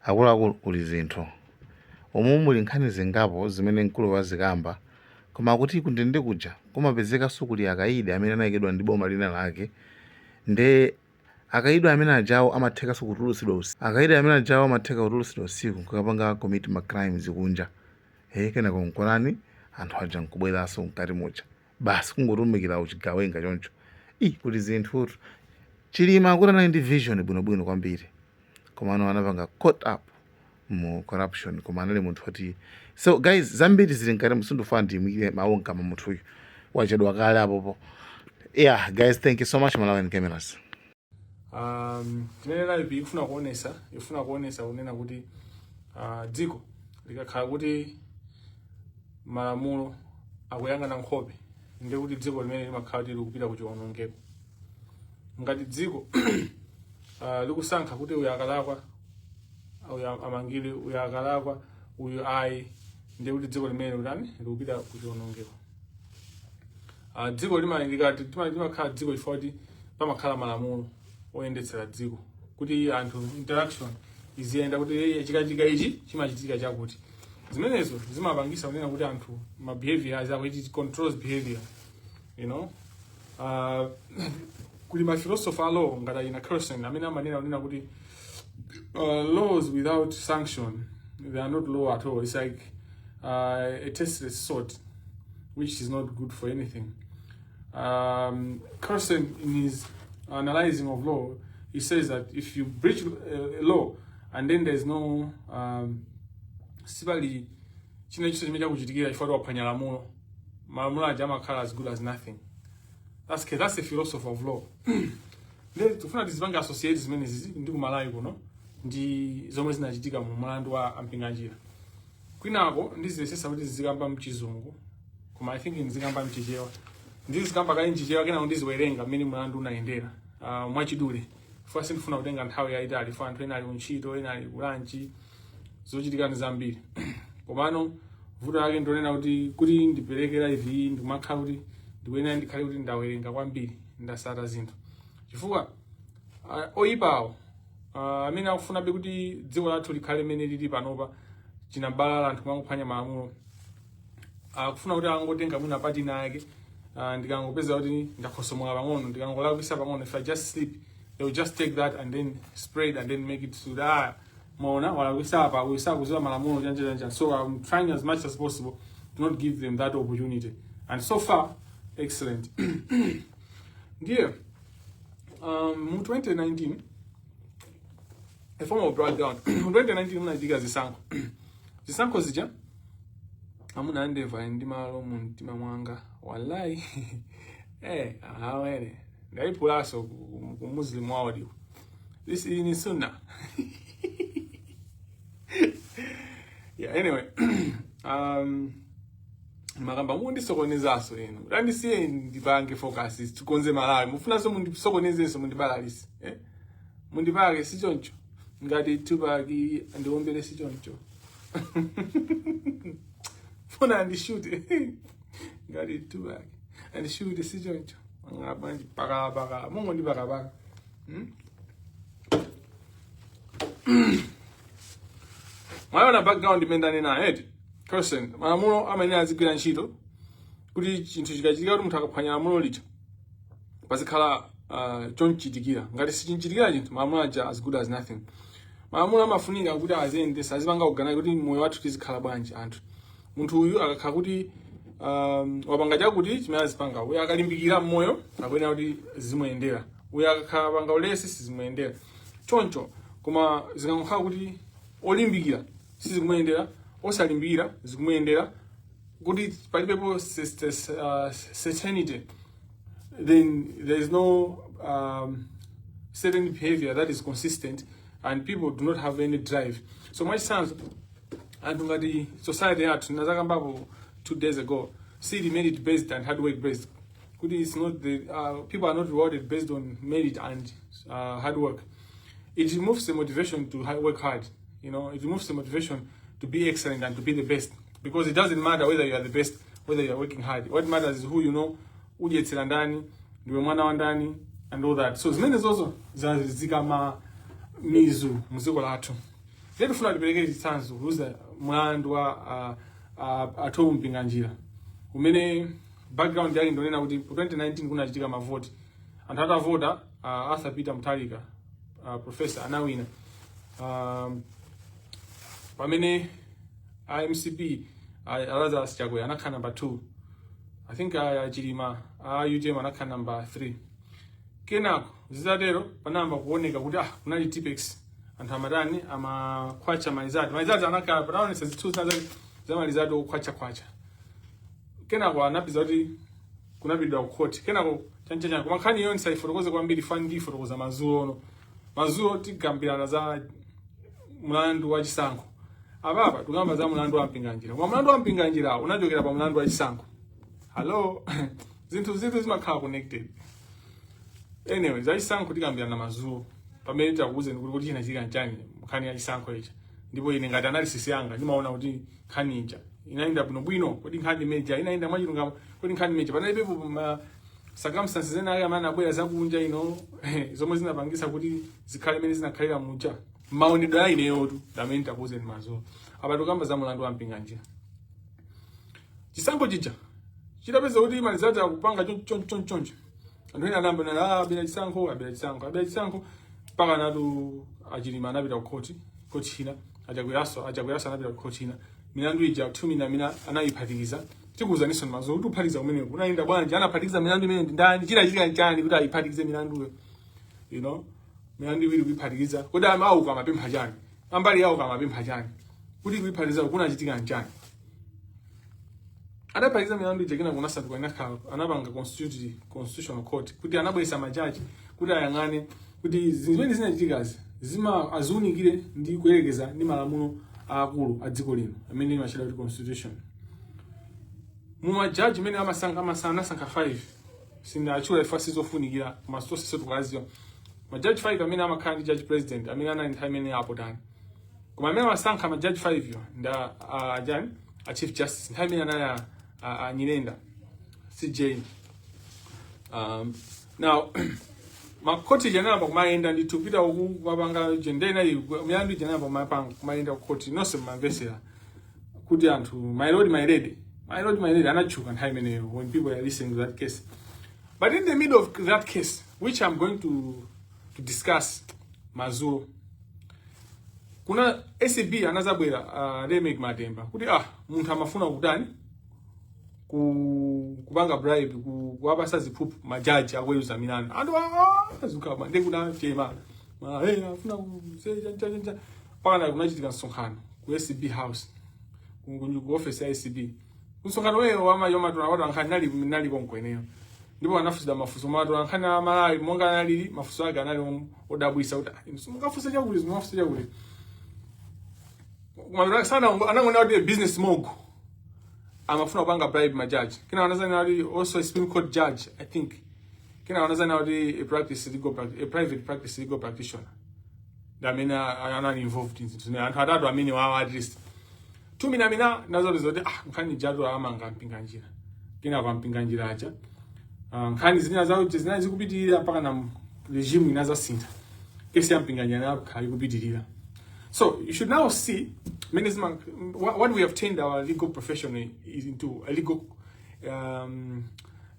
akuluakulu kuli zinthu omwe muli nkhani zingapo zimene mkulu wazikamba koma kuti kundende kuja kumapezeka sukuli akaidi amene anayikidwa ndi boma lina lake nde akaidi amene ajawo amatheka kutulutsidwa usiku akaidi amene ajawo amatheka kutulutsidwa usiku kukapanga commit ma crimes kunja kena konkolani anthu aja nkubweranso mkati muja basi kungotumikira uchigawenga choncho kuti zinthu Chilima kuti anali ndi vision bwinobwino kwambiri koma ano anapanga caught up mu corruption koma anali munthu oti so guys zambiri zili mkati musindufana ndimwire maonga ma munthu uyu wachedwa kale apopo. Yeah guys, thank you so much Malawi cameras. Tinela ipi ifuna kuonesa unena kuti dziko likakhala kuti malamulo akuyang'ana nkhope ndi kuti dziko limene limakhala kuti likupita kuchiwonongeko. Ngati dziko likusankha kuti uyu akalakwa uyu amangile uyu akalakwa uyu ayi ndi kuti dziko limene likupita kuchiwonongeko. Dziko limakhala dziko chifukwa kuti pamakhala malamulo oyendetsera dziko kuti anthu interaction iziyenda kuti chikachitika ichi chimachitika chakuti zimenezo zimapangisa kunena kuti anthu ma behaviors ako it controls behavior, you know. Kuli ma philosopher law ngati ina Carson amene amanena kunena kuti laws without sanction they are not law at all. It's like a tasteless sword which is not good for anything. Carson in his analyzing of law, he says that if you breach a law and then there's no sibali chine chiso chimene chakuchitikira chifukwa waphwanya lamulo, malamulo aja amakhala as good as nothing. That's the philosophy of law. Then tufuna tizipanga associate zimene zizi ndi ku Malawi kuno ndi zomwe zinachitika mu mlandu wa Ampinga njira. Kwinako ndizisesa kuti zikamba mchizungu koma I think nzikamba mchichewa. Ndizikamba kali mchichewa kena ndiziwerenga mmene mlandu unayendera mwachidule. First ndifuna kutenga nthawi yaitali for anthu ena ali ntchito ena ali kulanchi zochitika zambiri. Komano vuto lake ndonena kuti ndiperekera ivi ndikumakhala kuti ndiwena ndikhale kuti ndawerenga kwambiri ndasata zinthu. Chifukwa oyipawo amene akufuna kuti dziko lathu likhale mene lili panopa chinabala anthu mangophwanya malamulo akufuna kuti angotenga mwina pati nake ndikangopeza kuti ndakhosomola pang'ono ndikangolakwisa pang'ono, if I just sleep they will just take that and then spread and then make it to that maona walakwisa apa kuziwa malamulo chanja. So I'm trying as much as possible to not give them that opportunity, and so far excellent. Dear, in 2019, a form of breakdown. In 2019, mnajiga zisanko zija amuna andeva ndimalo muntima mwanga wallahi awene ndaipulaso ku Muslim audio. This is sunnah. Yeah, anyway, magamba mundisokonezaso eno ndandisiye ndipange focus tikonze Malawi mufuna so mundisokonezeso mundibalalise mundipake sichoncho ngati tubaki andiombele sichoncho funa andishute ngati tubaki andishute sichoncho ngapanje paka mungu ndipaka Mayona background imendane na head person malamulo amene azigwira ntchito kuti chinthu chikachitika kuti munthu akaphwanya lamulo lija pazikhala chonchitikira ngati sichinchitikira chinthu malamulo aja as good as nothing. Malamulo amafunika kuti aziyendesa azipanga kugana kuti moyo wathu tizikhala bwanji anthu. Munthu uyu akakhala kuti wapanga chakuti chimene azipanga uyu akalimbikira mmoyo akuyena kuti zimuyendera uyu akakhala panga ulesi sizimuyendera choncho koma zikangokhala kuti olimbikira sizikumuyendera osalimbira zikumuyendera kuti palibepo certainty, then there is no certain behavior that is consistent and people do not have any drive. So much times anthu ngati society yathu nazakambapo 2 days ago see merit based and hard work based kuti it's not the people are not rewarded based on merit and hard work. It removes the motivation to work hard. You know, it removes the motivation to be excellent and to be the best, because it doesn't matter whether you are the best, whether you are working hard. What matters is who you know, ujetsera ndani, ndiwe mwana wa ndani, and all that. So zimene zozo zazika mizu muziko lathu. Letu funa tipereke chitsanzo kuuza mlandu wa Ampinga njira. Umene background yake ndonena kuti 2019 kunachitika mavoti. Anthu atavota Arthur Peter Mutharika, professor anawina. Pamene IMCP Alexious Kamangila anakhala number 2. I think Chilima UTM anakhala number 3. Kenako zizatero panamba kuoneka kuti kunali tipex anthu amatani amakhwacha malizati anakhala pataonesa zithunzi za malizati okhwacha. Kenako anapiza kuti kunapidwa ku court. Kenako chanchanya koma nkhani yonse ifotokoze kwambiri fani ifotokoza mazulo tigambirana za mlandu wa chisankho. Apapa tukamba za mlandu wa Ampinga njira. Kwa mlandu wa Ampinga njira unachokera pa mlandu wa chisankho. Hello. zinthu zimakhala connected. Anyway, za chisankho tikambirana mazulo. Pamene takuuze kuti china chili kanchani nkhani ya chisankho ichi. Ndipo ine ngati analysis yanga ndimaona kuti nkhani ija inaenda bwino kuti nkhani meja inaenda mwachilungamo kuti nkhani meja panalibe circumstances ena ake amene abwera zakunja zomwe zinapangisa kuti zikhale mene zinakhalira muja maonedwe a ineyotu amene takuuze ndi mazulo. Apa tukamba za mlandu wa Ampinga njira. Chisankho chija chitapeza kuti malizati akupanga choncho. Anthu ena anamba abira chisankho mpaka natu Chilima anapita ku court china achakweraso anapita ku court china. Milandu ija 2 mina anayiphatikiza. Tikuuzaniso ndi mazulo kuti uphatikiza kumene kunaenda bwanji anaphatikiza milandu imene ndani china nchani kuti ayiphatikize milanduyo. Milandu iwiri kuyiphatikiza kuti amauka amapempha chani ambali yawo kamapempha chani kuti kuyiphatikiza kunachitika nchani. Adaphatikiza milandu ija kena kunasatu kwanakhala anapanga constitutional court kuti anabwesa majaji kuti ayang'ane kuti zimene zinachitikazi aziunikire ndi kuyerekeza ndi malamulo akulu a dziko lino amene amachita kuti constitution. Majaji amene anasankha 5 sindachula ifa sizofunikira koma sonse tukaziwa. Majaji 5 amene amakhala ndi judge president amene anali nthawi imene apo tani. Koma amene amasankha majaji 5 yo nda a chief justice nthawi imene anali Nyirenda CJ. Now makoti janaba kumayenda nditupita ukupanga jendena milandu janaba kumapanga kumayenda ku court nonse mamvesera kuti anthu my lord anachuka nthawi imeneyo when people are listening to that case. But in the middle of that case, which I'm going to discuss mazulo, kuna ACB anazabwera remake Mademba kuti munthu amafuna kutani kupanga bribe kuwapasa ziphuphu majaji akweruza milandu anthu azukaba ndekuda chema afuna kuseja pana kunachitika msonkhano ku ACB house ku office ya ACB. Msonkhano wewe wama tunawatu ankhani nali konkweneyo ndipo anafuza mafuso matu ankhani amalali monga nali mafuso ake anali odabwisa kuti mukafusa chakuli mukafusa chakuli mwa sana anangona kuti business mogu amafuna kupanga bribe majaji. Kina wanazana kuti also a Supreme Court judge, I think. Kina wanazana kuti a private practice legal practitioner. Damina anani involved in it. Anthu atatu amene wawa at least. 2 mina nazo zoti nkhani jadu amanga Ampinga njira. Kina kwa Ampinga njira aja. Nkhani zina zawo zina zikupitirira mpaka na regime inazasintha. Kesi ya Ampinga njira khali kupitirira. So you should now see what we have turned our legal profession into, a legal,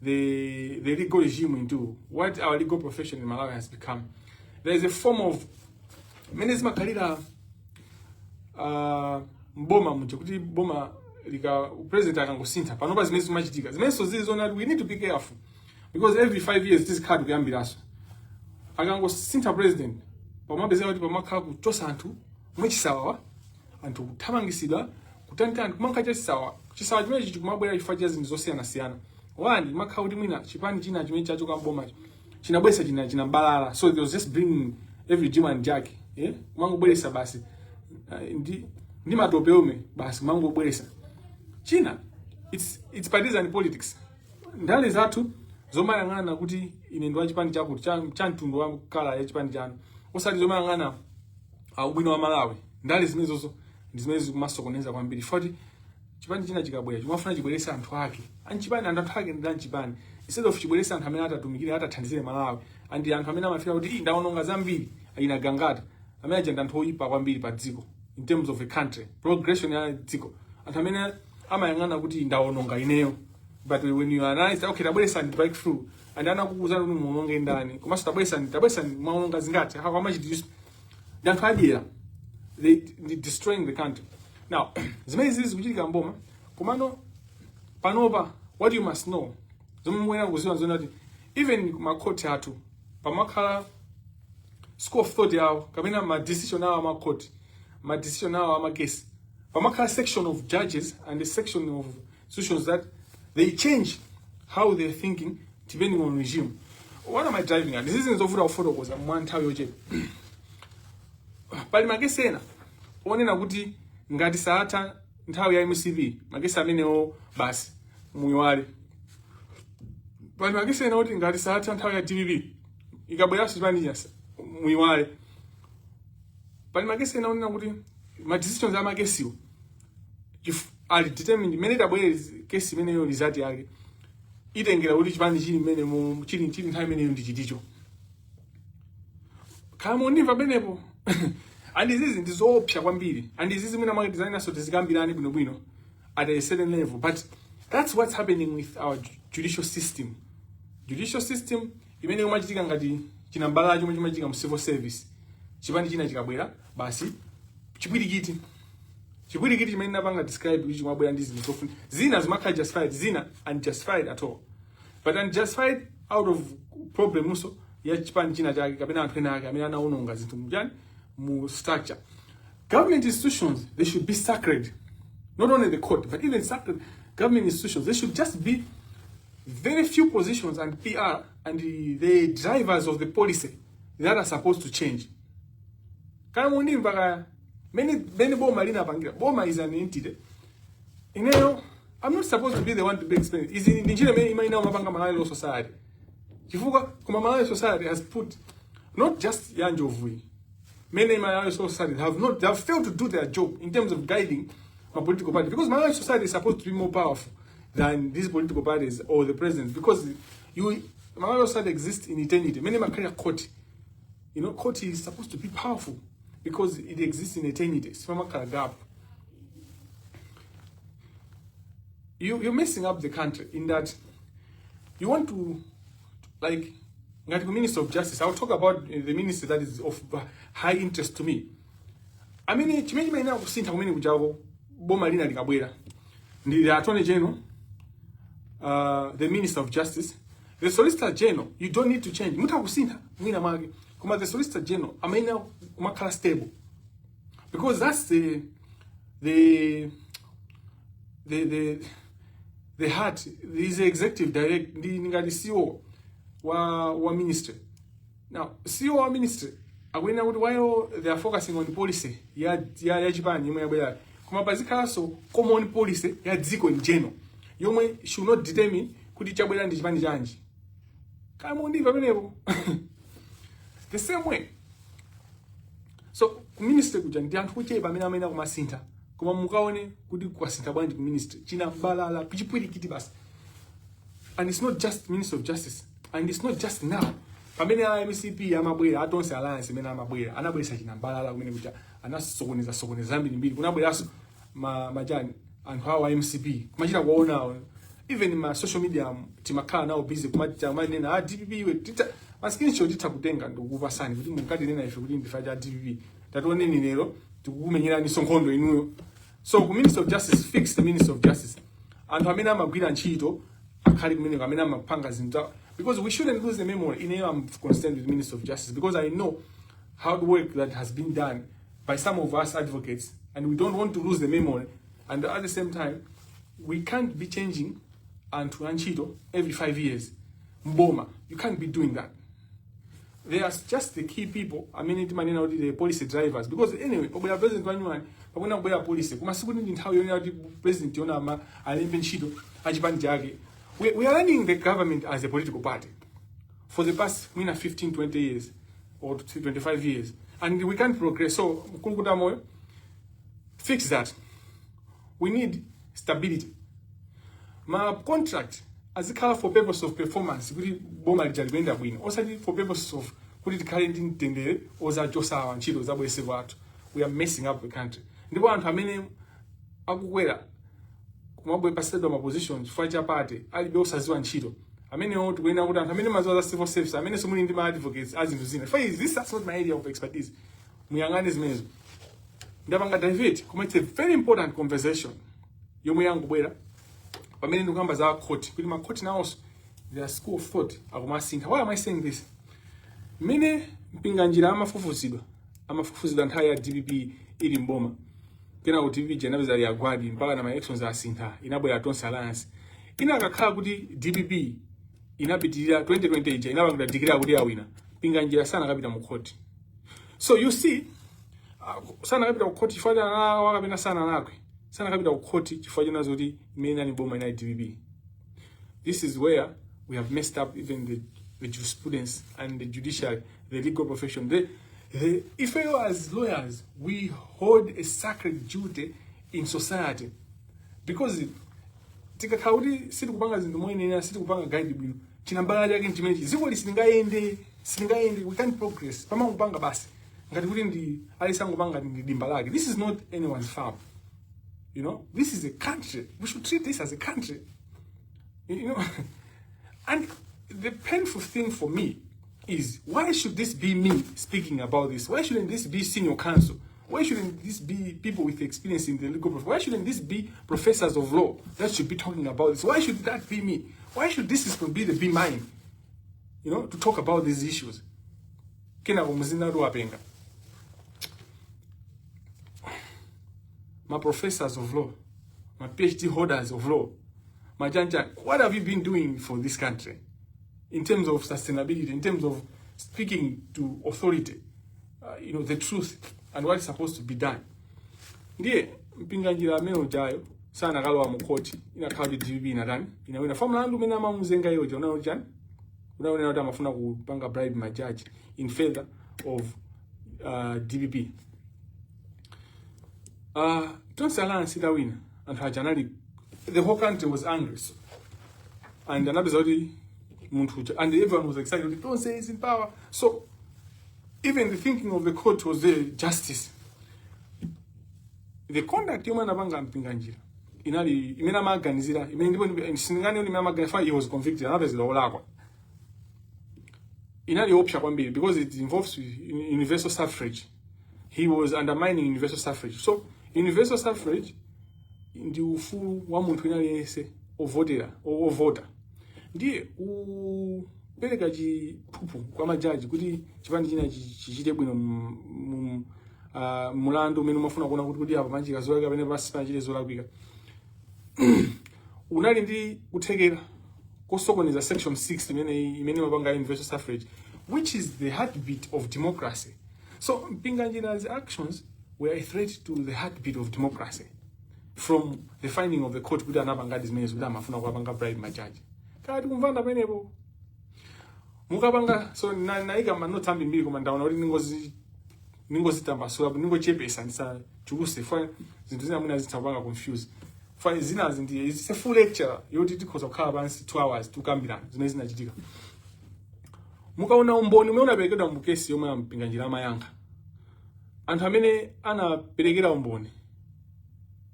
the legal regime into, what our legal profession in Malawi has become. There is a form of menisma kalira mboma mucho kuti boma lika president akangosinta panopa zimene zimachitika zimene so zizona we need to be careful because every 5 years this card kuyambiraso akangosinta president pamabeza kuti pamakhala kuchosa anthu mwechisawa anthu kuthamangisidwa kutanikana kumanka chisawa chimene chikumabwera chifukwa cha zinthu zosiyana wani makhala kuti mwina chipani china chimene chachoka mboma chinabwesa china mbalala so they was just bringing every Jim and Jack kumangobweresa basi ndi matope ome basi kumangobweresa china it's partisan politics ndale zathu zomayang'ana kuti ine ndo chipani chakuti cha mtundu wa kala ya chipani chanu osati zomayang'ana ubwino wa Malawi ndale zimenezo ndizimene zikumasokoneza kwambiri foti chipani china chikabwera chimafuna chibweresa anthu ake anchipani anthu ake ndi anchipani instead of chibweresa anthu amene atatumikire atathandizire Malawi andi anthu amene amafika kuti ndaononga zambiri ayina gangata amene ajenda anthu oyipa kwambiri pa dziko in terms of a country. Progression ya dziko. Antamene amayangana kuti ndaononga ineyo. But when you analyze, okay, tabwesa and break through, and then akukuza kuti muononge ndani. Koma tabwesa maononga zingati. How much did you then idea? They destroying the country. Now, zimene zizi kuchitika mboma, kumano panopa, what you must know. Zomwe kuziwa zonati even makoti atu pamakhala school of thought yawo kapena ma decision awo amakoti, ma decision awo amakesi. Pamakhala section of judges and a section of institutions that they change how they're thinking depending on regime. What am I driving at? This isn't over our photo because I'm one time yoje. Pali magesi ena onena kuti ngati saata nthawi ya MCB magesi amenewo basi muyiwale. Pali magesi ena kuti ngati saata nthawi ya TVB ikabwera sipani muyiwale. Pali magesi ena onena kuti ma decisions za magesiwo if are determined mene tabwere kesi imeneyo result yake itengera kuti chipani chili mmene mu chili nthawi imeneyo ndi chiticho. Kama unimva benepo and izizi ndizopsha kwambiri and izizi mwina market designer so tizikambirani bwino at a certain level, but that's what's happening with our judicial system. Judicial system imene umachitika ngati chinambala chomwe chimachitika mu civil service chipani china chikabwera basi chipwirikiti chimene napanga describe kuti chimabwera ndi zinthu zofuna zina zimakhala justified, zina unjustified at all, but unjustified out of problem also ya chipani china chake kapena anthu ena ake amene anaononga zinthu mjani mu structure. Government institutions, they should be sacred. Not only the court, but even sacred government institutions, they should just be very few positions and PR and the drivers of the policy that are supposed to change. Kama unimva many boma lina pangira. Boma is an entity. Ineyo, I'm not supposed to be the one to be explaining. Is in Nigeria many imagine mapanga Malawi society. Kifuka kuma Malawi society has put not just Yanjovui. Many Malawi society they have failed to do their job in terms of guiding my political party, because Malawi society is supposed to be more powerful than these political parties or the president, because Malawi society exists in eternity. Many Makaya court, court is supposed to be powerful because it exists in eternity. Gap. You're messing up the country in that you want to, like, the Minister of Justice. I'll talk about the minister that is of high interest to me. I mean, chimene maina kusintha kumene kujawo boma lina likabwera ndi the Attorney General, the Minister of Justice, the Solicitor General. You don't need to change. Muta kusintha mwina mage. Kuma the Solicitor General amaina kumakhala stable, because that's the heart. Is the executive direct. Ndi CEO wa ministry. Now, CEO wa ministry akwena kuti while they are focusing on policy ya chipani yomwe yabwera, koma pazikhalanso common policy ya dziko in general yomwe should not determine kuti chabwera ndi chipani chanji. Kama undimva pamenepo. The same way. So ministry kuja ndi anthu kuchepa amene amene kumasintha, koma mukaone kuti kwasintha bwanji ku ministry china balala kuchipwirikiti basi. And it's not just Minister of Justice, and it's not just now. Pamene MCP amabwera atonse alliance imene amabwera anabweresa chinambalala kumene kuja anasokoneza mbiri kunabweraso majani anthu awa MCP kumachita kuona even ma social media timakhala nawo busy kumachita manena DPP iwe tita screenshot itakutenga ndikupasani kuti mukati nena ife kuti ndifa cha DPP tatoneni lero tikukumenyerani sonkhondo inuyo. So ku Minister of Justice, fix the Minister of Justice, anthu amene amagwira ntchito akhali kumene amene amapanga zinthu, because we shouldn't lose the memory. I'm concerned with the Minister of Justice because I know hard work that has been done by some of us advocates, and we don't want to lose the memory. And at the same time, we can't be changing Antu Anchito every 5 years. Mboma, you can't be doing that. They are just the key people. I mean, the policy drivers. Because anyway, we are president one, but when we are policy, we must put how you know the president. You know, we are running the government as a political party for the past 15, 20 years or 25 years, and we can't progress. So, fix that. We need stability. My contract, as a color for purpose of performance, also for purpose of we are messing up the country. ndipo anthu amene akukwera kumabwe pasidwa ma position chifukwa chapate alibe osaziwa ntchito amenewo tikuyenera kuti anthu amene maziwa za civil service amene somuli ndi ma advocates azinthu zina for this that's not my area of expertise muyang'ane zimenezo ndapanga divert koma it's a very important conversation yomwe yangubwera pamene ndikuyamba za court kuti ma court nawonso their school of thought akumasintha. Why am I saying this? Mene mpinganjira amafufuzidwa nthawi ya DPP ili mboma kena kuti DPP janapeza ali agwadi mpaka na ma elections asintha inabwera tonse alliance inakakhala kuti DPP inapitirira 2020 ija inabangula declare kuti awina mpinganjira sana kapita mu court. So you see sana kapita ku court chifukwa wakapena sana nakwe sana kapita ku court chifukwa chinazo kuti imene ni boma ina DPP. This is where we have messed up even the jurisprudence and the judiciary, the legal profession. If we as lawyers, we hold a sacred duty in society. Because tikakaudi siti kupanga zinthu moyenera siti kupanga guide bwino chinambala yake nchimechi ziko lisingaende we can't progress pama kupanga basi ngati kuti ndi alisangopanga ndi dimba lake. This is not anyone's farm, you know. This is a country. We should treat this as a country, you know. And the painful thing for me is, why should this be me speaking about this? Why shouldn't this be senior counsel? Why shouldn't this be people with experience in the legal profession? Why shouldn't this be professors of law that should be talking about this? Why should that be me? Why should this be mine, you know, to talk about these issues? Kena kumuzina do Ampinga. My professors of law, my PhD holders of law, my Janjan, what have you been doing for this country in terms of sustainability, in terms of speaking to authority, you know, the truth and what is supposed to be done? Ndiye mpinganjira amene ujayo sana akalowa mu court inakhala DPP inatani inawina famula ndu mena mamuzenga yoja unaona chani unaona kuti amafuna kupanga bribe my judge in favor of DPP. Tonse alliance idawina anthu ajanali the whole country was angry, so, and another zoti muntu and everyone was excited. Don't say is in power. So even the thinking of the court was the justice. The conduct you man abanga mpinganjira inali imena maganizira imene ndipo singani imena maganifa he was convicted another is lawolakwa inali option kwambiri because it involves universal suffrage. He was undermining universal suffrage. So universal suffrage ndi ufulu wa munthu inaliyese ovota ndiye upereka chiphuphu kwa majaji kuti chipande china chichite bwino mulandu umene umafuna kuona kuti apa manjika zolaka pamene pasi panachite zolakwika. Unali ndi kuthekera kosokoneza section 6 imene mapanga universal suffrage, which is the heartbeat of democracy. So mpinganjira's actions were a threat to the heartbeat of democracy. From the finding of the court kuti anapanga zimene kuti amafuna kupanga bribe majaji kati kumvanda penepo mukapanga so naika manotambi mbiri koma ndaona kuti ningozitambasula ningochepesa ndisa chukuse for zinthu zina mwina zitapanga confuse for zina zindi it's a full lecture yoti tikhoza kukhala pansi 2 hours tukambirana zimene zinachitika. Mukaona umboni umene unaperekedwa mu case yomwe mpinganjira amayankha anthu amene anaperekera umboni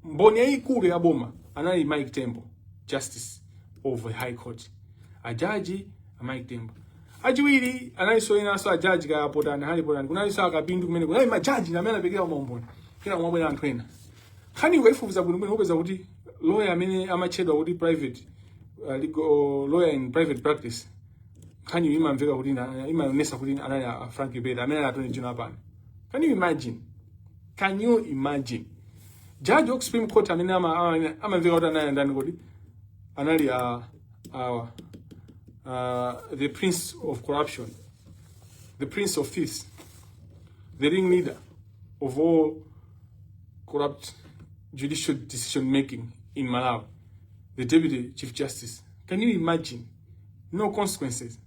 mboni yayikulu ya boma anali Mike Tembo, justice of the high court, ajaji Mike Tembo. Ajiwiri anali soina so ajaji ka potana hali potana kunali so akapindu kumene kunali majaji na amene apekera umboni kila mwabwera anthu ena khani ngoifuza bwino bwino kupeza kuti lawyer amene amachedwa kuti private legal lawyer in private practice khani imamveka kuti imaonesa kuti anali Frank Beda amene atoni jina hapana. Can you imagine judge of Supreme Court amene amamveka kuti anali ndani kodi anali the prince of corruption, the prince of thieves, the ringleader of all corrupt judicial decision making in Malawi, the deputy chief justice. Can you imagine? No consequences.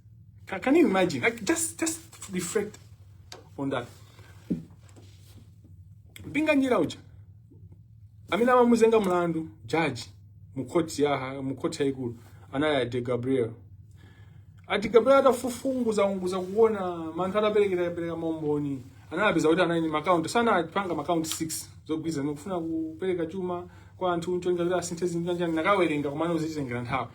Can you imagine? Like just reflect on that. Mpinganjira uja amina mamuzenga mlandu judge mukoti yaikulu anaya de Gabriel ati Gabriel atafufunguza kuona manthu atapereka maumboni anapeza kuti anali account sana apanga account 6 zogwiza nokufuna kupereka chuma kwa anthu nchonga kuti asinthe zinthu njani nakawerenga komano uzitengera nthawi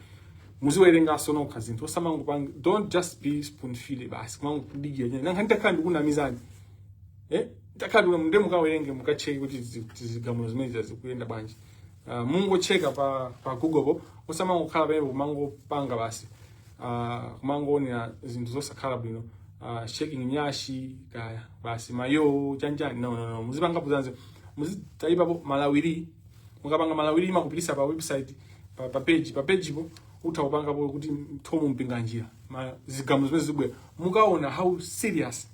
muziwerenga sonokha zinthu osamangopanga don't just be spoon feed basi kumangokudigira nyani nanga nditakhala ndikunamizani takhala munde mukawerenge mukacheke kuti zigamulo zimene zikuyenda bwanji mungocheka pa Google po osamangokhala pamene kumangopanga basi kumangoonera zinthu zosakhala bwino checking nyashi kaya basi mayo chanjani no muzipanga buzanze muzitaipa malawiri mukapanga malawiri makupilisa pa website pa page po uthawupanga po kuti thomo mpinga njira zigamulo zimene zibwe mukaona how serious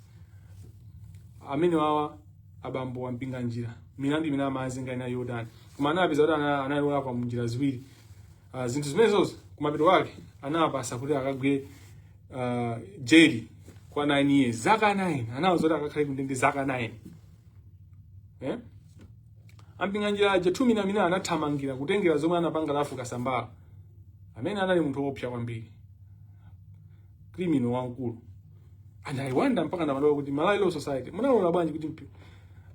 amene wawa abambo wampinga njira milandu mina amazinga ina yodani kumana apeza kuti analola kwa njira ziwiri zinthu zimene zozo kumapeto wake anapasa kuti akagwe jeli kwa 9 years zaka 9 anawazoti akakhale kundende zaka 9 Ampinga njira aja 2 mina anathamangira kutengera zomwe anapanga lafu kasambala amene anali munthu wopsa kwambiri criminal wankulu and I wonder mpaka ndamalowa kuti Malawi Law Society munalola bwanji kuti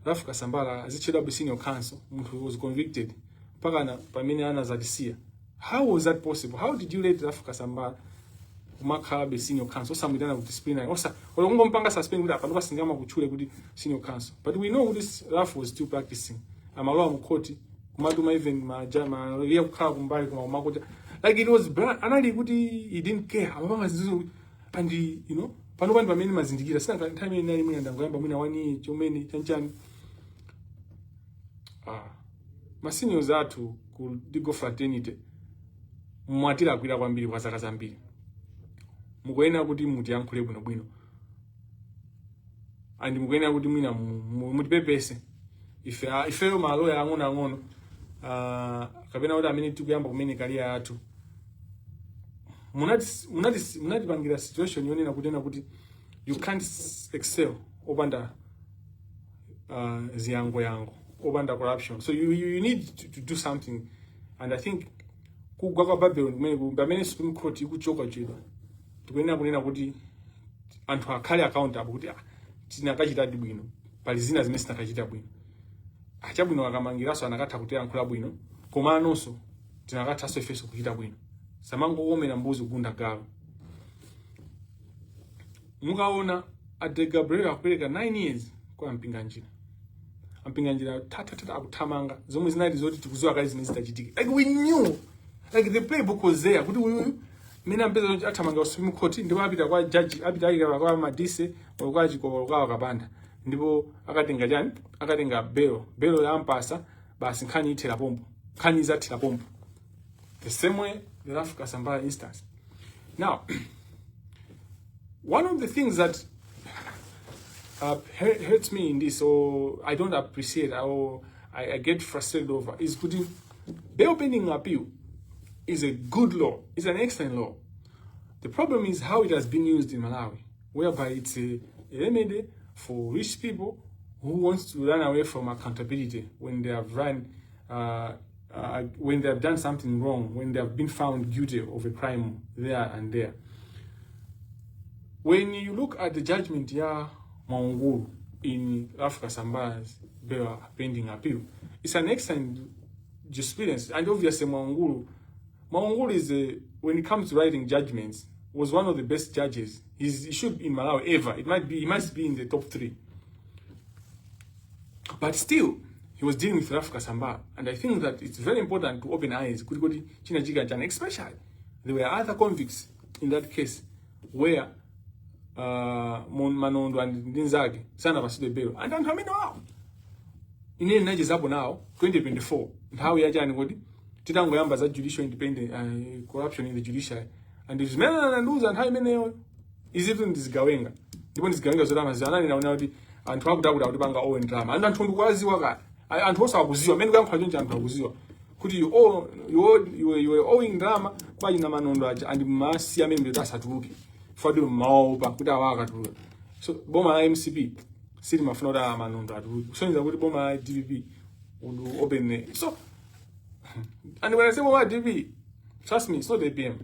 lafu kasambala azitchedwa senior counsel munthu was convicted mpaka na pamene anazatisiya. How was that possible? How did you let lafu kasambala kumakhala senior counsel osamwitana kuti disciplinary osa olongompanga suspend kuti apa ndopasingama kutchule kuti senior counsel, but we know this lafu was still practicing amalowa mukoti kumatuma even majama yakukhala kumbali kumakuta like it was anali kuti he didn't care amapanga zizo and you know pano pano pamene mazindikira sina time nali mwina ndangoyamba mwina wani chomene chanchani maseniors athu ku legal fraternity mwatira kwira kwambiri kwa zaka zambiri mukoena kuti mutiyankhule bwino and mukoena kuti mwina mutipepese ife maloya ang'ono kapena kuti amene tikuyamba kumene career yathu munatipangira situation yonena kutena kuti you can't excel opanda ziyango opanda corruption, so you need to do something. And I think kugwa kwa Babylon pamene Supreme Court ikuchoka chedwa tikuyenera kunena kuti anthu akhale accountable kuti tinakachita bwino pali zina zimene sitinakachita bwino achabwino akamangiraso anakatha kuti yankhula bwino koma anonso tinakathaso ifeso kuchita bwino samangoomera mbuzi kugunda gawo. Mukaona Ade Gabriel akupereka 9 years kwa Ampinga njira tata akuthamanga zomwe zinali zoti tikuziwa kale zimene zitachitika, like we knew, like the playbook was there kuti uyu mina mpeza kuti athamanga Supreme Court ndipo apita kwa judge apita ayika kwa madise kwa chikolo kwa kapanda ndipo akatenga belo yampasa basi nkhani ithera pompo nkhani izathira pompo the same way the lafu kasambala instance. Now one of the things that hurts me in this, or I don't appreciate, or I get frustrated over, is putting bail pending appeal is a good law, it's an excellent law. The problem is how it has been used in Malawi, whereby it's a remedy for rich people who wants to run away from accountability when they have when they have done something wrong, when they have been found guilty of a crime there and there. When you look at the judgment here, Maungulu in Africa Samba's bail pending appeal, it's an excellent jurisprudence, and obviously Maungulu is when it comes to writing judgments, was one of the best judges. He should be in Malawi ever. He must be in the top 3. But still, he was dealing with Africa Samba, and I think that it's very important to open eyes. Especially, there were other convicts in that case where Manondo and Ndinzage sana vaside bail, and I'm coming now. In the Nigeria now 2024, how we are jani godi titango yamba za judicial independent corruption in the judiciary, and if men and lose and how many is even this gawenga ndipo ndisigawenga zodama zanani naona kuti anthu akudakuda kuti panga owe drama and anthu ndikwaziwa kale anthu osakuziwa mene kuyankha chonje anthu akuziwa kuti you were owing drama kwa ina Manondo aja and masi amene ndo asatuluke fadulu maopa kuti awakatuluka. So boma la MCP sili mafuna kuti Manondo atuluke kusonyeza kuti boma la DPP would open it. So and when I say boma DPP, trust me, it's not the APM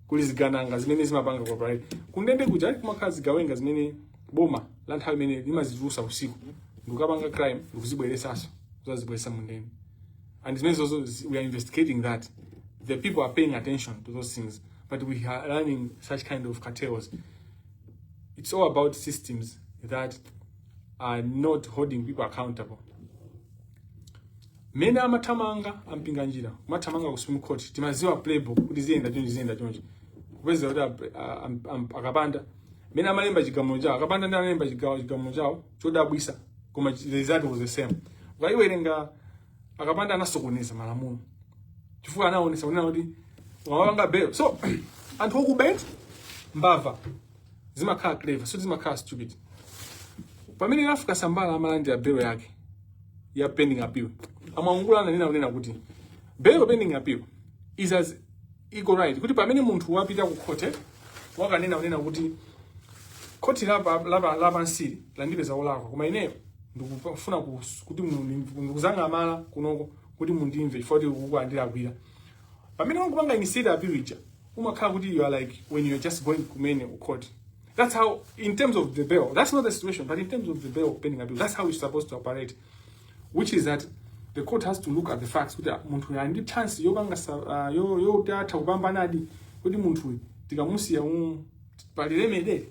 kulizigananga zimene zimapanga kwa pride kundende kuja kumakhazi gawenga zimene boma la nthawi imene limazitulusa usiku ndikukapanga crime ndikuzibweresaso kuzazibweresa mundeni. And it's also we are investigating that. The people are paying attention to those things, but we are running such kind of cartels. It's all about systems that are not holding people accountable. Mena amatamanga ampinga njira, matamanga ku Supreme Court, timaziwa playbook kuti ziyenda chonje. Kupeza kuti akapanda mena amalemba chigamulo chawo, akapanda ndi analemba chigamulo chawo chodabwisa koma the result was the same. Ukaiwerenga akapanda anasokoneza malamulo. Chifukwa anaonesa kunena kuti wawanga bail. So anthu okubet mbava zimakhala clever, so zimakhala stupid. Pamene Africa sambala amalandi ya bail yake ya pending appeal. Amangula ananena kuti bail pending appeal is as equal right. Kuti pamene munthu wapita ku court wakanena kuti court lapa nsiri landipeza olakwa koma ineyo ndikufuna kuti ndikuzanga amala kunoko kuti mundimve ifoti kukuandira kwira. Pamene wakupanga initiate appeal ija umakhala kuti you are like when you're just going kumene ku court. That's how, in terms of the bail, that's not the situation, but in terms of the bail pending appeal, that's how it's supposed to operate. Which is that the court has to look at the facts. Kuti munthu yandi chance yobanga yo tata kupambana adi kuti munthu tikamusiya palilemede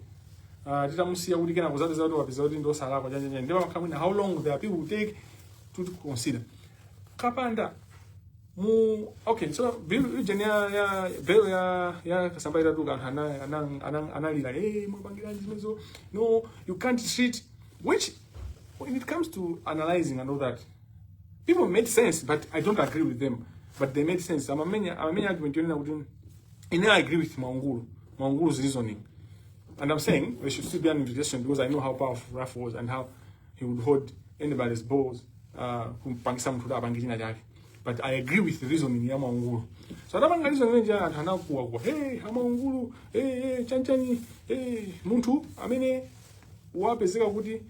titamusiya kuti kena kuzatiza kuti wapeza kuti ndosalakwa chanje ndipo makhamwina how long the appeal will take to consider. Kapanda okay, so bail ya kasamba itatuka analila mabangira zimezo. No, you can't treat, which when it comes to analyzing and all that, people made sense, but I don't agree with them. But they made sense. I'm a many argument and I agree with Mangulu's reasoning. And I'm saying there should still be an investigation because I know how powerful Raf was and how he would hold anybody's balls but I agree with the reasoning ya Mangulu. So adabanga reasoning ja anakuwa kwa Mangulu chanchani muntu amene wapezeka kuti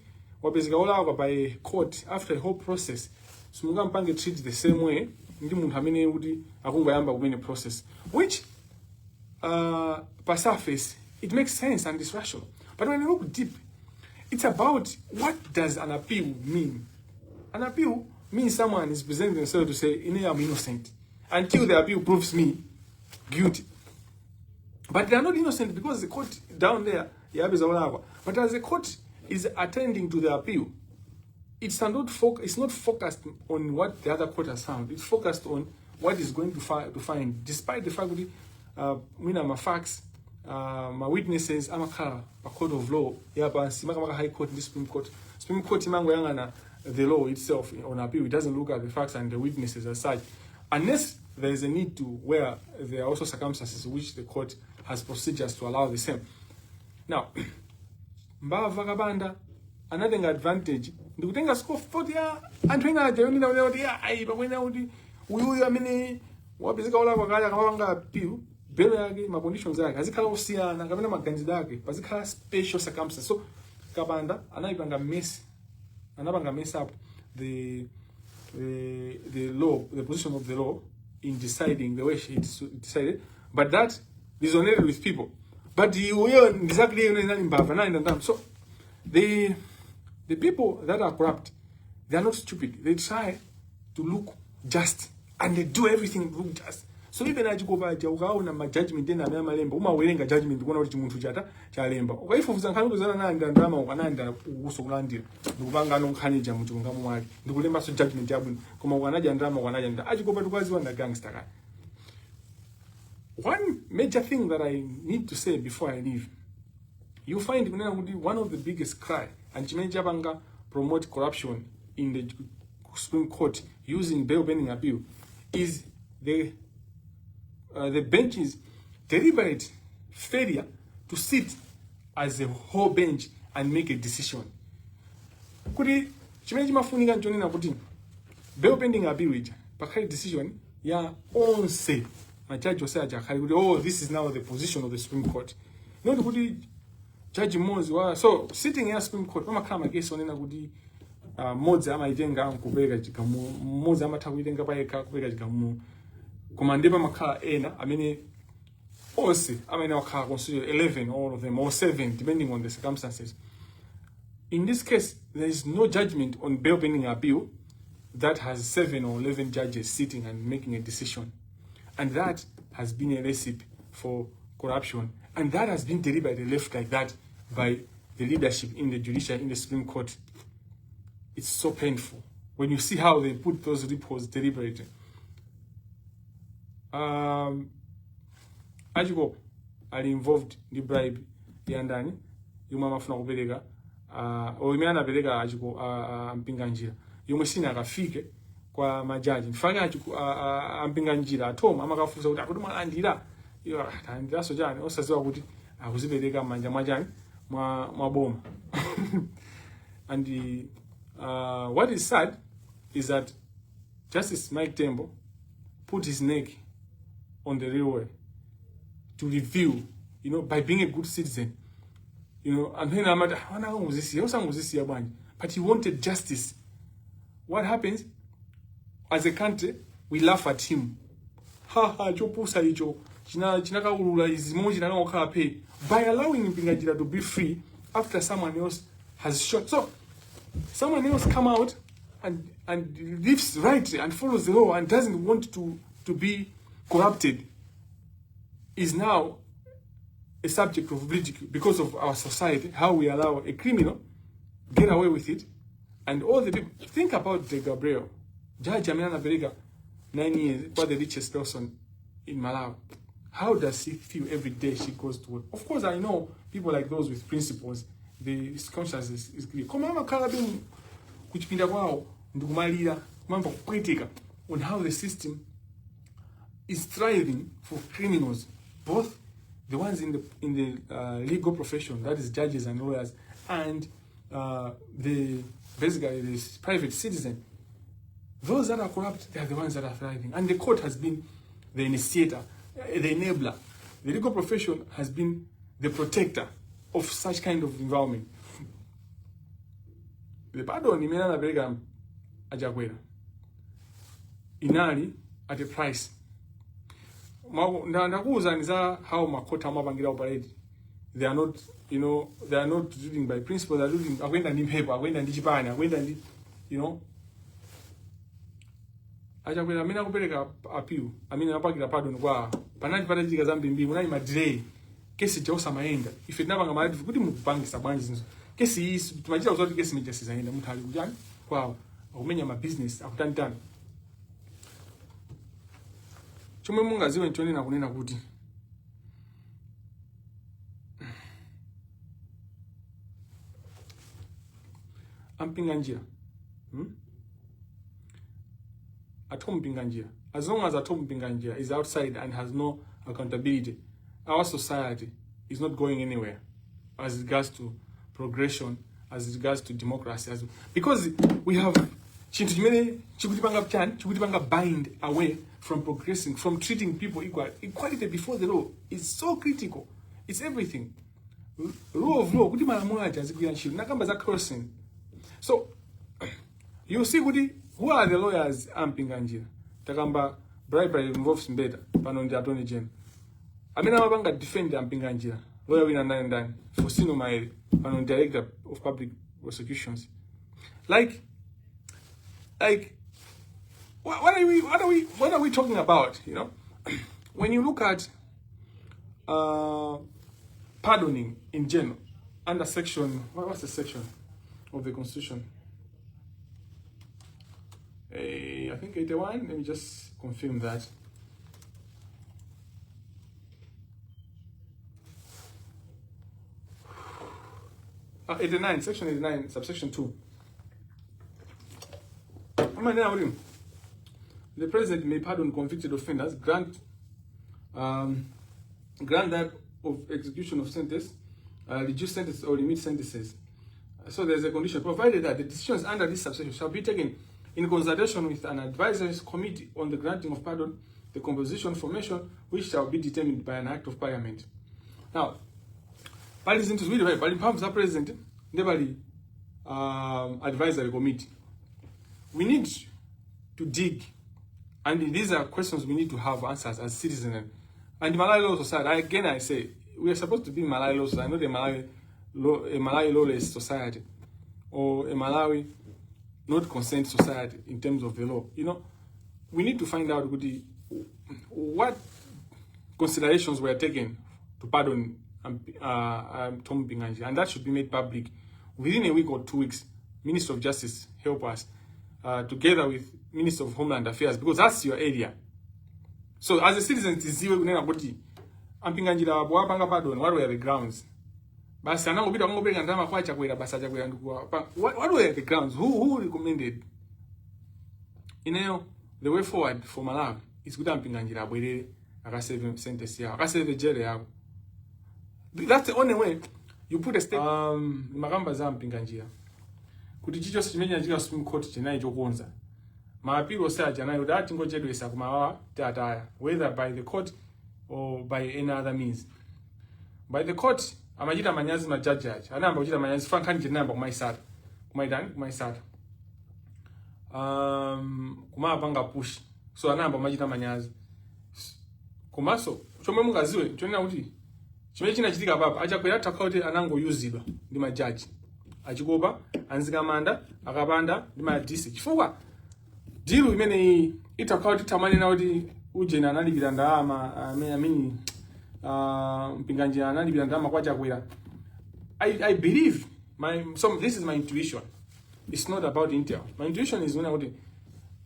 wapezeka olakwa by court after a whole process. Simunga mpange treat the same way ndi muntu amene kuti akungoyamba kumene process, which per surface it makes sense and it's rational. But when you look deep, it's about what does an appeal mean. An appeal means someone is presenting themselves to say, I'm innocent, until the appeal proves me guilty. But they are not innocent because the court down there, but as the court is attending to the appeal, it's not focused on what the other court has found. It's focused on what is going to find, despite the fact that my facts, my witnesses, I'm a court of law, high court, the Supreme Court. Supreme Court, the law itself on appeal, it doesn't look at the facts and the witnesses as such, unless there is a need to, where there are also circumstances which the court has procedures to allow the same. Now, Mbava another advantage, ndikutenga score 40 anthu ena ajaonera kuti pakwena kuti uyu amene wapezeka ola kwakala kamanga appeal bail yake ma conditions yake azikhala osiyana kapena maganizidwe ake pazikhala special circumstances. So Kabanda anapanga mess up the law, the position of the law in deciding the way she decided, but that resonated with people. But exactly so the people that are corrupt, they are not stupid. They try to look just and they do everything to look just. So even as you go by ukaona ma judgment then na malemba umawerenga judgment kuona kuti chimunthu chalemba ukaifufuza nkhani kuzana nanda ndama ukananda ukusokulandira ndikupanga nonkhani munthu ngamo mwake ndikulemba so judgment yabwino koma ukanaja ndama ukanaja achikopa tukwaziwa nda gangster kaya. One major thing that I need to say before I leave, you find one of the biggest cry and chimene promote corruption in the Supreme Court using bail pending appeal is the bench's deliberate failure to sit as a whole bench and make a decision. Kuti chimene chimafunika nchonena kuti bail pending appeal ija pakhale decision ya onse majaji ose ajakhale kuti this is now the position of the Supreme Court. Not kuti Judge Mozi so sitting in Supreme Court pamakhala makesi onena kuti modzi amaitenga kupeka chigamulo modzi amatha kuitenga payekha kupeka chigamulo koma ndipo pamakhala ena amene onse amene wakhala consider 11 all of them or 7 depending on the circumstances In this case, there is no judgment on bail pending appeal that has 7 or 11 judges sitting and making a decision. And that has been a recipe for corruption. And that has been deliberately left like that by the leadership in the judiciary, in the Supreme Court. It's so painful when you see how they put those loopholes deliberately. Ajiko are involved in the bribe yandani yomwe amafuna kupereka oyimene anapereka Ajiko Ampinga njira yomwe sina akafike kwa majaji mfaka Ampinga njira atoma amakafuza kuti akuti mwalandira iyo atandiraso chani osaziwa kuti akuzipereka manja mwachani mwa boma. And what is sad is that Justice Mike Tembo put his neck on the railway to review, by being a good citizen, and then but he wanted justice. What happens? As a country, we laugh at him. By allowing Mpinga to be free after someone else has shot. So someone else come out and lives right and follows the law and doesn't want to be corrupted is now a subject of ridicule because of our society, how we allow a criminal get away with it. And all the people, think about the Gabriel. Judge Amina Berega, 9 years, was the richest person in Malawi. How does she feel every day she goes to work? Of course, I know people like those with principles, his conscience is clear. On how the system is thriving for criminals, both the ones in the legal profession, that is judges and lawyers, and the private citizen. Those that are corrupt, they are the ones that are thriving. And the court has been the initiator, the enabler. The legal profession has been the protector of such kind of environment. The pardon ni mena na berega ajakwera. Inali at a price. Ndakuza niza how makota mabangira operate. They are not, they are not reading by principle. They are reading. Akwenda ndi mphepo, akwenda ndi chipani, akwenda ndi, ajakwera mina kupereka appeal. Amina napakira pardon kwa panati patachitika zambiri unali ma delay. Kesi chausa maenda. If it nabanga mali kuti mukupangisa bwanji zinzo. Kesi hii tumachita uzoti kesi mijasi zaenda muthu ali kujani kwawo akumenya ma business akutantana. Chomwe mungaziwe nchonena kunena kuti Ampinga njira. Atom Mpinga njira. As long as Atom Mpinga njira is outside and has no accountability, our society is not going anywhere as regards to progression, as regards to democracy. Because we have chikutipanga bind away from progressing, from treating people equal. Equality before the law is so critical. It's everything. Rule of law, so you see who are the lawyers Ampinga njira. Takamba bribery involves mbeta panondi attorney general. Amina mabanga defend Ampinga njira. Lawyer wina ndani for sino maere panondi director of public prosecutions. Like what are we talking about, When you look at pardoning in general under section, what's the section of the Constitution? I think 81. Let me just confirm that. Section 89, subsection 2. The president may pardon convicted offenders, grant that of execution of sentence, reduce sentence or limit sentences. So there's a condition, provided that the decisions under this subsection shall be taken in consultation with an advisory committee on the granting of pardon, the composition, formation, which shall be determined by an act of parliament. Now, parliament is really right. Parliament is president, nobody advisory committee. We need to dig, and these are questions we need to have answers as citizens. And the Malawi law society, again I say, we are supposed to be Malawi law society, not a Malawi lawless society. or a Malawi not consent society in terms of the law. You know, we need to find out what considerations were taken to pardon Tom Binganji, and that should be made public within a week or 2 weeks. Minister of Justice help us together with Minister of Homeland Affairs, because that's your area. So as a citizen, Ampinga pardon, what were the grounds? What were the grounds? Who recommended? You know, the way forward for Malawi is good. Ampinga akasave sentence yao, akasave jail yao. That's the only way you put a step. Magamba za Ampinga kuti chicho chimenya chika Supreme Court chinai chokonza maapiro saja nayo dati ngojedwesa kumawa tataya, whether by the court or by any other means. By the court amachita manyazi majaji anamba kuchita manyazi fankani chinamba kumaisata kumaisata kumapanga push, so anamba amachita manyazi kumaso chomwe mungaziwe chonena kuti chimene chinachitika papa achakwera takauti anangoyuzidwa ndi majaji achikopa anzikamanda akapanda ndi madisi chifukwa dilu imene itakauti tamanena kuti ujena analipira ndalama amini Mpinganji analipira ndalama kwa chakwera. I believe this is my intuition. It's not about intel. My intuition is when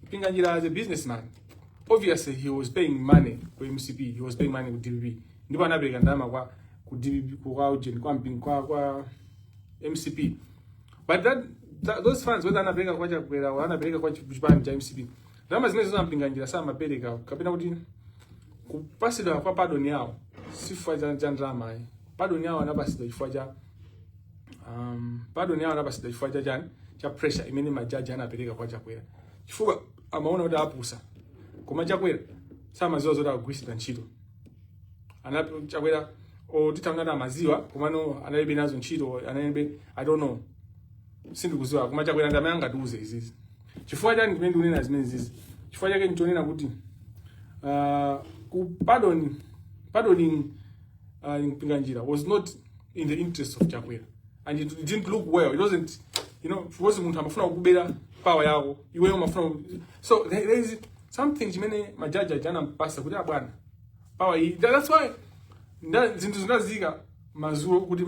Mpinganji as a businessman, obviously he was paying money for MCP, he was paying money with DBB. Ndipo anapeleka ndalama kwa DBB kwa ujeni kwa MCP. But those funds whether anapeleka kwa chakwera au anapeleka kwa chipani cha MCP, ndalama zimene za Mpinganji sama mapeleka kapena kuti kupasidwa kwa pardon yao sifwa cha ndalama. Pardon yao anapasidwa chifukwa cha pardon yao anapasidwa chifukwa cha jani cha pressure imene majaji anapeleka kwa chakwera. Chifukwa amaona kuti apusa koma chakwera sama zozo da kugwisira ntchito. Anapo chakwera o titangana maziwa komano analibe nazo ntchito analibe, I don't know, sindikuziwa koma chakwera ndamanga tuze izizi. Chifukwa chani kumene unena zimene zizi, chifukwa chake nitonena kuti pardoning Mpinganjira was not in the interest of chakwera, and it didn't look well. It wasn't, you know, was muntu amafuna kubera power yako iwe umafuna. So there is something chimene majaji ajana mpasa kuti abwana power hii. That's why zintu zinazika mazuo kuti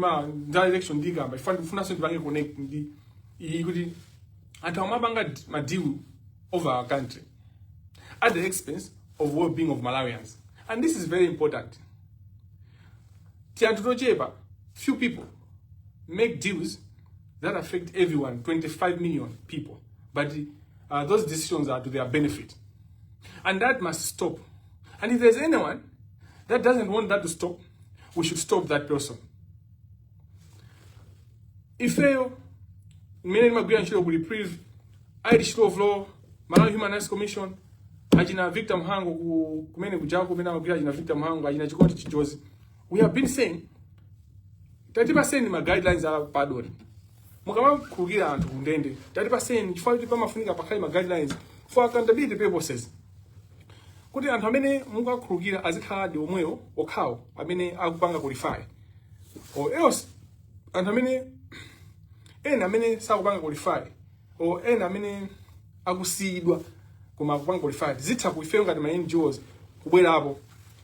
nda election ndigamba ifuna so ndibange connect ndi kuti anthu amabanga deal over our country at the expense of well-being of Malawians. And this is very important. Few people make deals that affect everyone, 25 million people. But those decisions are to their benefit. And that must stop. And if there's anyone that doesn't want that to stop, we should stop that person. If you will reprieve Irish rule of law, Malawi Human Rights Commission, ajina Victor Mhango kumene kujako kumene amagwira ajina Victor Mhango ajina chikoti chijozi, we have been saying 30% ma guidelines are pardon. Mukama kugira anthu kundende 30% chifukwa kuti pamafunika pakhale ma guidelines for accountability purposes. Kuti anthu amene mukakhulukira azikhala ndi omweyo okhawo amene akupanga qualify. Or else anthu amene sakupanga qualify or ena amene akusidwa kuma kupanga qualified zitha kuifewa ngati ma NGOs kubwera hapo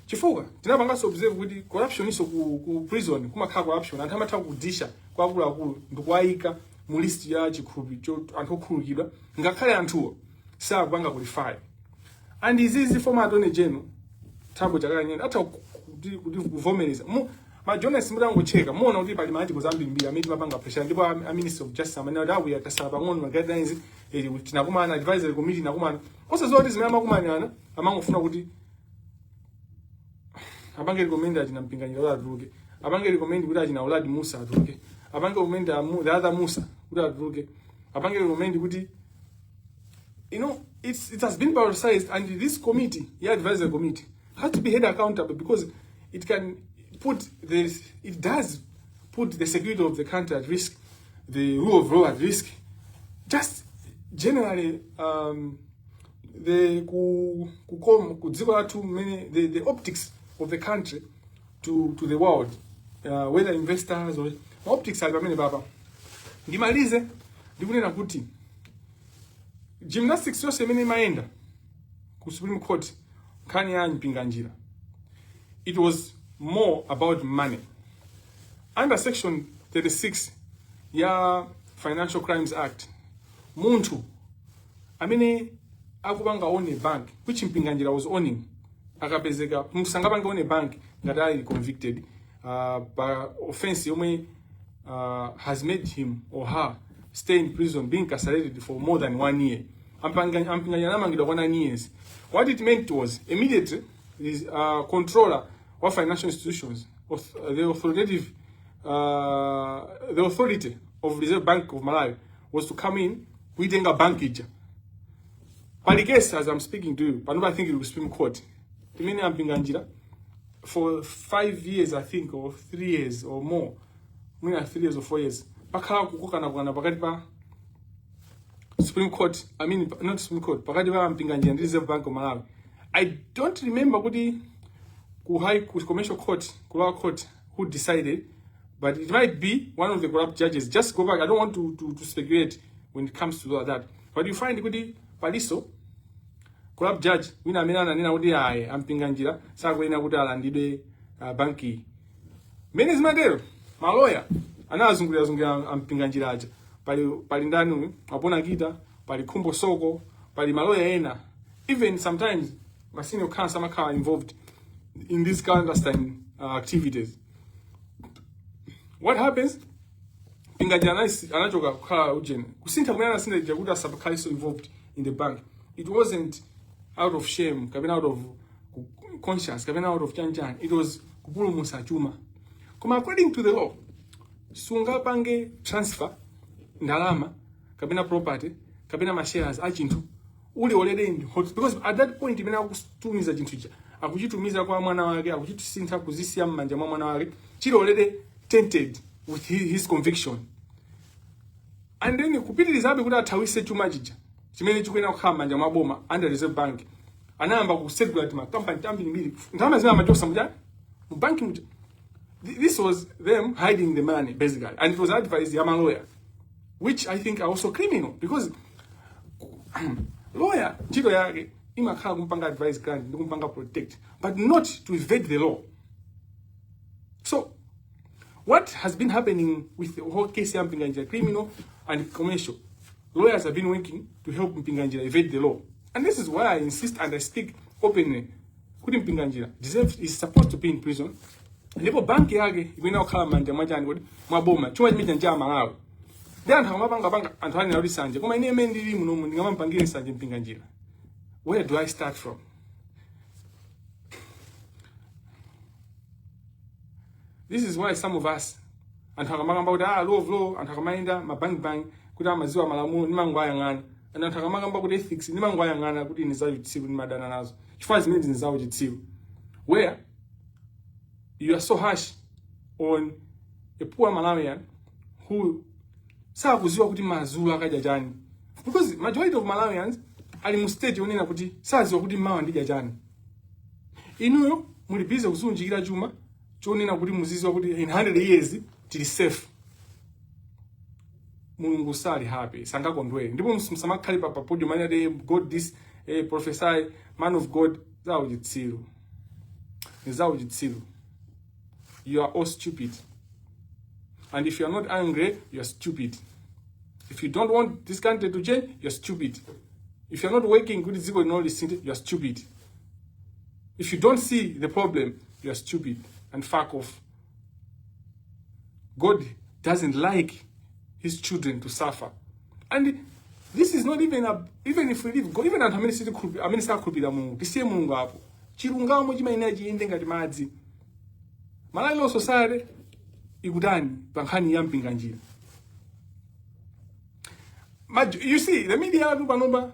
chifukwa tinapanga so observe kuti corruption iso ku prison kumakhala corruption anthu amatha kudisha kwa akulu ndikuayika mu list ya chikhupi cho anthu okhulukidwa ngakhale anthuwo sakupanga qualified. And izizi format one general thambo chakanyenda atha kuti kuvomereza ma journalists mutangocheka muona kuti pali maarticles ambiri amene mapanga pressure ndipo a Minister of Justice amene adawu yatasaba pang'ono ma guidelines tinakumana advisory committee nakumana osazoti zimene makumana amangofuna kuti abange recommend ajina Mpinganjira atuluke, abange recommend kuti ajina Oladi Musa atuluke, abange recommend the other Musa kuti atuluke, abange recommend kuti, you know, it has been politicized, and this committee, the advisory committee, has to be held accountable because it does put the security of the country at risk, the rule of law at risk. Just generally, the optics of the country to the world, whether investors or optics are many baba. Ngimalize ndikunena kuti gymnastics yonse imene imayenda ku Supreme Court nkhani ya mpinganjira, it was more about money. Under section 36 ya Financial Crimes Act, munthu amene akupanga one bank which mpinganjira was owning akapezeka musangapanga one bank ngati ali convicted by offense yomwe has made him or her stay in prison being incarcerated for more than 1 year. Ampinganjira namangidwa kwa 9 years. What it meant was immediately this controller of financial institutions, the authority of Reserve Bank of Malawi was to come in with a bank ija. Pali case as I'm speaking to you, but I think it was Supreme Court. Imene Ampinganjira for 5 years, I think, or 3 years or more. Maybe 3 years or 4 years. Pakala kukoka na kwana pakati pa Supreme Court, I mean not Supreme Court, pakati pa Ampinganjira and Reserve Bank of Malawi. I don't remember kuti ku high commercial court, ku lower court who decided, but it might be one of the corrupt judges. Just go back. I don't want to speculate when it comes to that. But you find kuti paliso corrupt judge wina amene ananena kuti ayi Ampinganjira sakuyenera kuti alandidwe banki. Mene zimatero maloya anazungulira Ampinganjira aja. Pali ndani apona kita, pali Khumbo Soko, pali maloya ena. Even sometimes my senior counsel are involved in these clandestine activities. What happens? Ampinganjira anachoka kukhala ujeni. Kusintha kumene anasinda jakuti asabakhale so involved in the bank. It wasn't out of shame, coming out of conscience, coming out of chanjan. It was kupulumutsa chuma. Koma according to the law, sungapange transfer ndalama, kapena property, kapena mashares achinthu uli already in hot, because at that point imene akutumiza chinthu ichi akuchitumiza kwa mwana wake, akuchitusintha kuzisiya m'manja mwa mwana wake, chili already tainted with his conviction. And then kupitirizabe kuti athawise chuma chija chimene chikuyenera kukhala m'manja mwa boma under Reserve Bank, anayamba kusegulate makampani ambirimbiri ndalama zimene amachosa muja mu banki muja. This was them hiding the money basically, and it was advised ya lawyer, which I think are also criminal, because lawyer chito yake imakhala kumpanga advice grant ndi kumpanga protect, but not to evade the law. So what has been happening with the whole case ya Ampinganjira, criminal and commercial, lawyers have been working to help Ampinganjira evade the law. And this is why I insist and I speak openly. Kuti Ampinganjira is supposed to be in prison. Ndipo banki yake imene okhala manja mwajani kuti mwaboma chuma chimene nja Malawi. Ndi anthu amapanga anthu ali nawo sanje. Koma ine imene ndili muno ndingamapangire sanje Ampinganjira. Where do I start from? This is why some of us anthu akamagamba kuti law of law, anthu akamaenda mabank kuti amaziwa malamulo nimangwayang'ana. And anthu akamagamba kuti ethics nimangwayang'ana kuti nizawo chitsiru nimadana nazo. Chifukwa zimene nizawo chitsiru. Where you are so harsh on a poor Malawian who sakuziwa kuti mazulu akaja chani. Because majority of Malawians ali mu state yonena kuti saziwa kuti mawa ndija chani. Inuyo muli busy kuzunjikira chuma chonena kuti muziziwa kuti in 100 years tili safe. Mulungu sali happy, sangakondwere. Ndipo msamakhale pa podium manade God this prophesy man of God zawo chitsiru. Nizawo chitsiru. You are all stupid. And if you are not angry, you are stupid. If you don't want this country to change, you are stupid. If you are not working good dziko in all this city, you are stupid. If you don't see the problem, you are stupid. And fuck off. God doesn't like his children to suffer. And this is not even even if we leave God, even at Minister could be the moon. The same Mungu hapo. Chilungamo chimaina chiende ngati madzi. Malawi society ikudani pankhani ya Ampinganjira. You see, the media panoba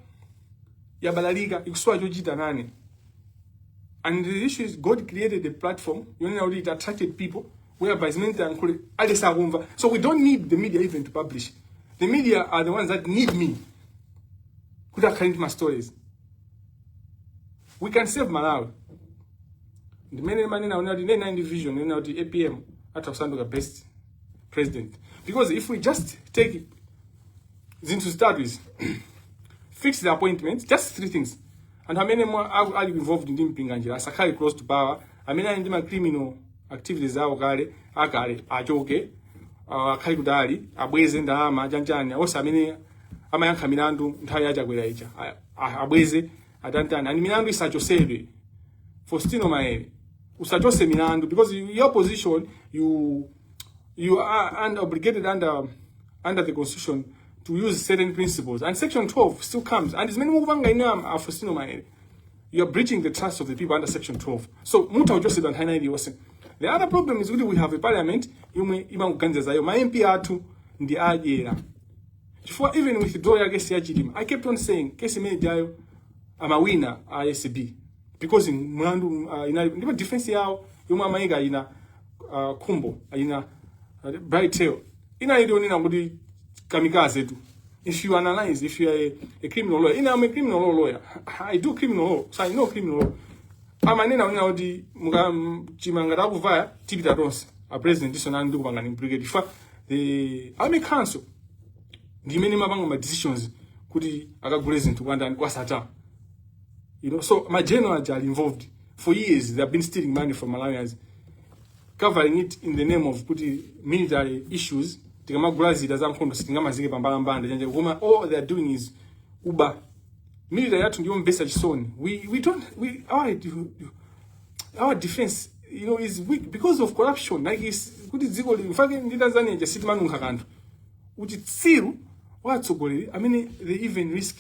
yabalalika ikuswa chochita nani. And the issue is God created a platform, you know, it attracted people whereby so we don't need the media even to publish. The media are the ones that need me. Who are carrying my stories. We can save Malawi. The many money now, the 9 division, now the APM, at the best president. Because if we just take zinthu zitatu izi. Fix the appointments, just 3 things. And amene ali involved ndi mpinga njira asakhale close to power, amene ali ndi ma criminal activities awo kale akale achoke, akhale kudali abweze ndalama ajanjani onse amene amayankha milandu nthawi yachakwera icha abweze atantani and milandu isachosedwe. Faustino Maere usachose milandu because your position you are obligated under the constitution to use certain principles, and section 12 still comes, and as many mukupanga ina Faustino Maere, you are breaching the trust of the people under section 12. So muta just don't hide yose. The other problem is we have a parliament imanguganza zayo ma MP athu ndi ajera. Before even with draw ya kesi ya Chilima, I kept on saying kesi imene jayo amawina ISB because in mlandu ina defense yao yomwe amaika ina kumbo ina bright tail ina ndio nina kuti kamikaze tu. If you analyze, if you are a criminal lawyer, I'm a criminal law lawyer. I do criminal law, so I know criminal law. Amanena unina odi chimangara kuvaya tibita tonse. A president this one ndu kubanga ni brigade. Fa the army council ndi many mabanga ma decisions kuti akaguleze ntu kwanda kwa sata. You know, so my generals are involved for years. They have been stealing money from Malawians, covering it in the name of military issues. All they are doing is Uber. Military our defense, you know, is weak because of corruption. Like dziko in fact in Tanzania just manunga kantu. Uchi tsiru watsogolera amene they even risk.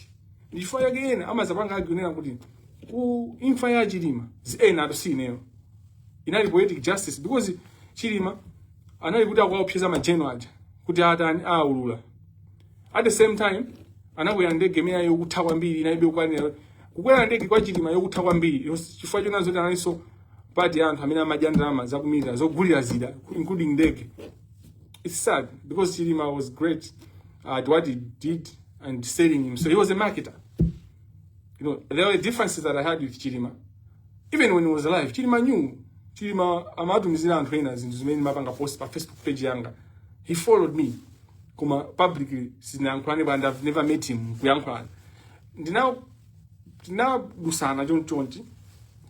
Ndifaya again amazabanga agunena kuti ku imfa ya Chilima ena atosineyo. Inali poetic justice because Chilima anali kuti akwaopseza majeno aja kuti atani aulula. At the same time anakwera ndege imene yokutha kwambiri inalibe kwanira kukwera ndege kwa Chilima yokutha kwambiri chifukwa chona zoti analiso party anthu amene amajandama zakumira zogulira zida including ndege. It's sad because Chilima was great at what he did and selling him, so he was a marketer. You know, there were differences that I had with Chilima. Even when he was alive, Chilima knew. Chilima amatumizira anthu ena zinthu zimene mapanga post pa Facebook page yanga. He followed me kuma publicly sinayankhulani but I've never met him kuyankhulani. Ndinabusana chonchonchi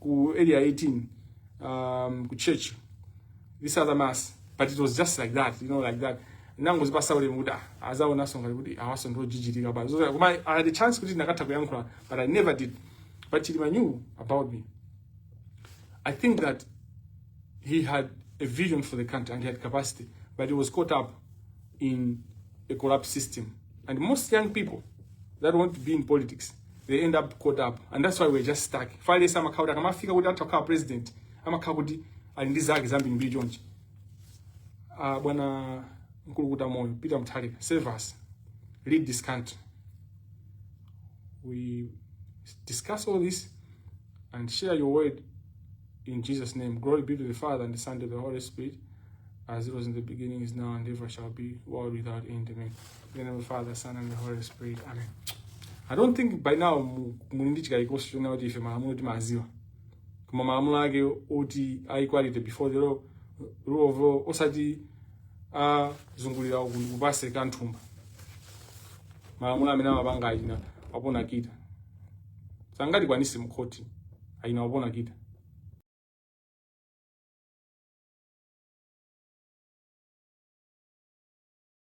ku area 18 ku church this other mass, but it was just like that, you know, like that. Nangozipasa ule muda azaona songa kuti awaso ndo jijitika ba. So I had a chance kuti nakatha kuyankhula but I never did. But Chilima knew about me. I think that he had a vision for the country and he had capacity, but he was caught up in a corrupt system. And most young people that want to be in politics, they end up caught up, and that's why we're just stuck. Finally, some akauda kama fika kuti atoka president, ama kabuti alindizaki zambi mbili jonji. Bwana Nkulukuta moyo, Peter Mutharika, save us, lead this country. We discuss all this and share your word in Jesus' name. Glory be to the Father and the Son and the Holy Spirit, as it was in the beginning, is now, and ever shall be, world without end. Amen. In the name of the Father, Son, and the Holy Spirit. Amen. I don't think by now mundichika ikoshona oti ife malamulo timaziwa. Koma malamulo ake oti equality before the law, rule of law, osati zungulira kupase kanthumba. Malamulo amene amapanga achina wapona kita. Sangati kwanisi mkhoti, ayina wapona kita.